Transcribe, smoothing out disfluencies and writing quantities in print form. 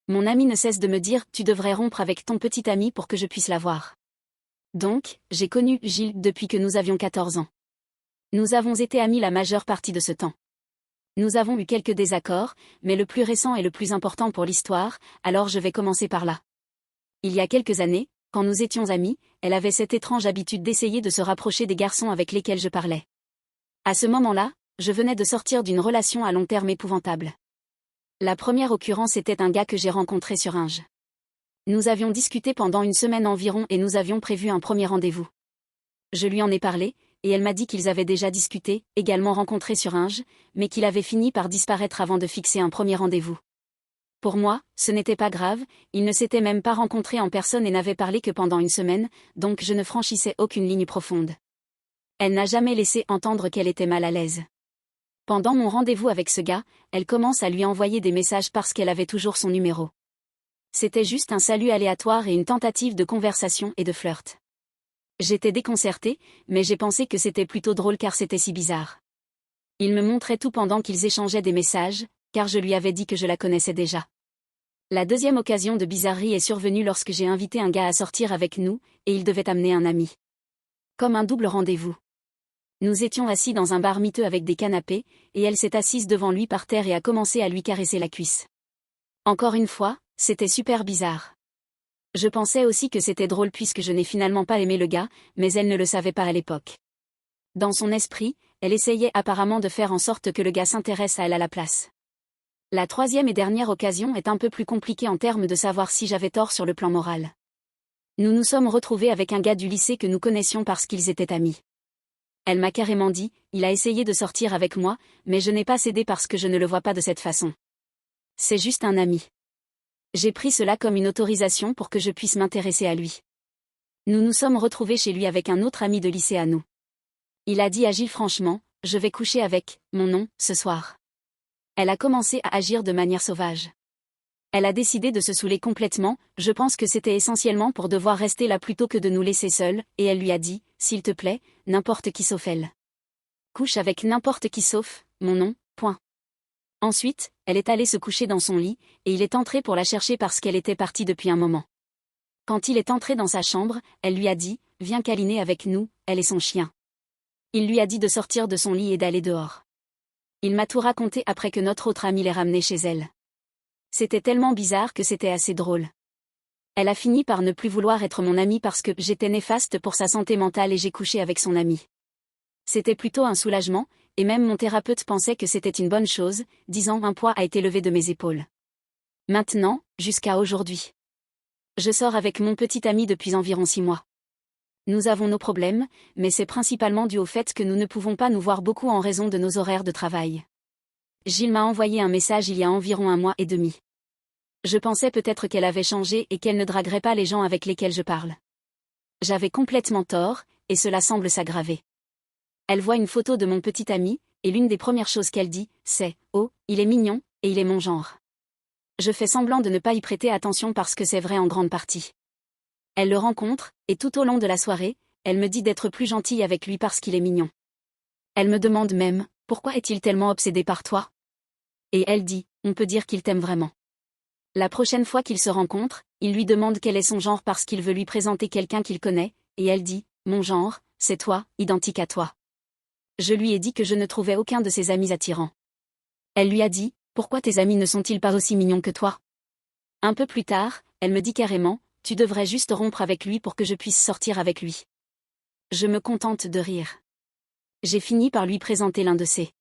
Mon ami ne cesse de me dire « Tu devrais rompre avec ton petit ami pour que je puisse la voir ». Donc, j'ai connu Gilles depuis que nous avions 14 ans. Nous avons été amis la majeure partie de ce temps. Nous avons eu quelques désaccords, mais le plus récent est le plus important pour l'histoire, alors je vais commencer par là. Il y a quelques années, quand nous étions amis, elle avait cette étrange habitude d'essayer de se rapprocher des garçons avec lesquels je parlais. À ce moment-là, je venais de sortir d'une relation à long terme épouvantable. La première occurrence était un gars que j'ai rencontré sur Hinge. Nous avions discuté pendant une semaine environ et nous avions prévu un premier rendez-vous. Je lui en ai parlé, et elle m'a dit qu'ils avaient déjà discuté, également rencontré sur Hinge, mais qu'il avait fini par disparaître avant de fixer un premier rendez-vous. Pour moi, ce n'était pas grave, ils ne s'étaient même pas rencontrés en personne et n'avaient parlé que pendant une semaine, donc je ne franchissais aucune ligne profonde. Elle n'a jamais laissé entendre qu'elle était mal à l'aise. Pendant mon rendez-vous avec ce gars, elle commence à lui envoyer des messages parce qu'elle avait toujours son numéro. C'était juste un salut aléatoire et une tentative de conversation et de flirt. J'étais déconcertée, mais j'ai pensé que c'était plutôt drôle car c'était si bizarre. Il me montrait tout pendant qu'ils échangeaient des messages, car je lui avais dit que je la connaissais déjà. La deuxième occasion de bizarrerie est survenue lorsque j'ai invité un gars à sortir avec nous, et il devait amener un ami. Comme un double rendez-vous. Nous étions assis dans un bar miteux avec des canapés, et elle s'est assise devant lui par terre et a commencé à lui caresser la cuisse. Encore une fois, c'était super bizarre. Je pensais aussi que c'était drôle puisque je n'ai finalement pas aimé le gars, mais elle ne le savait pas à l'époque. Dans son esprit, elle essayait apparemment de faire en sorte que le gars s'intéresse à elle à la place. La troisième et dernière occasion est un peu plus compliquée en termes de savoir si j'avais tort sur le plan moral. Nous nous sommes retrouvés avec un gars du lycée que nous connaissions parce qu'ils étaient amis. Elle m'a carrément dit, il a essayé de sortir avec moi, mais je n'ai pas cédé parce que je ne le vois pas de cette façon. C'est juste un ami. J'ai pris cela comme une autorisation pour que je puisse m'intéresser à lui. Nous nous sommes retrouvés chez lui avec un autre ami de lycée à nous. Il a dit à Gilles franchement, je vais coucher avec mon nom ce soir. Elle a commencé à agir de manière sauvage. Elle a décidé de se saouler complètement, je pense que c'était essentiellement pour devoir rester là plutôt que de nous laisser seuls, et elle lui a dit, s'il te plaît, n'importe qui sauf elle. Couche avec n'importe qui sauf mon nom, point. Ensuite, elle est allée se coucher dans son lit, et il est entré pour la chercher parce qu'elle était partie depuis un moment. Quand il est entré dans sa chambre, elle lui a dit, viens câliner avec nous, elle et son chien. Il lui a dit de sortir de son lit et d'aller dehors. Il m'a tout raconté après que notre autre amie l'ait ramené chez elle. C'était tellement bizarre que c'était assez drôle. Elle a fini par ne plus vouloir être mon amie parce que j'étais néfaste pour sa santé mentale et j'ai couché avec son amie. C'était plutôt un soulagement, et même mon thérapeute pensait que c'était une bonne chose, disant un poids a été levé de mes épaules. Maintenant, jusqu'à aujourd'hui. Je sors avec mon petit ami depuis environ 6 mois. Nous avons nos problèmes, mais c'est principalement dû au fait que nous ne pouvons pas nous voir beaucoup en raison de nos horaires de travail. Gilles m'a envoyé un message il y a environ 1 mois et demi. Je pensais peut-être qu'elle avait changé et qu'elle ne draguerait pas les gens avec lesquels je parle. J'avais complètement tort, et cela semble s'aggraver. Elle voit une photo de mon petit ami, et l'une des premières choses qu'elle dit, c'est « Oh, il est mignon, et il est mon genre ». Je fais semblant de ne pas y prêter attention parce que c'est vrai en grande partie. Elle le rencontre, et tout au long de la soirée, elle me dit d'être plus gentille avec lui parce qu'il est mignon. Elle me demande même « Pourquoi est-il tellement obsédé par toi ?» Et elle dit « On peut dire qu'il t'aime vraiment ». La prochaine fois qu'ils se rencontrent, il lui demande quel est son genre parce qu'il veut lui présenter quelqu'un qu'il connaît, et elle dit « Mon genre, c'est toi, identique à toi ». Je lui ai dit que je ne trouvais aucun de ses amis attirants. Elle lui a dit « Pourquoi tes amis ne sont-ils pas aussi mignons que toi ?» Un peu plus tard, elle me dit carrément « Tu devrais juste rompre avec lui pour que je puisse sortir avec lui. » Je me contente de rire. J'ai fini par lui présenter l'un de ses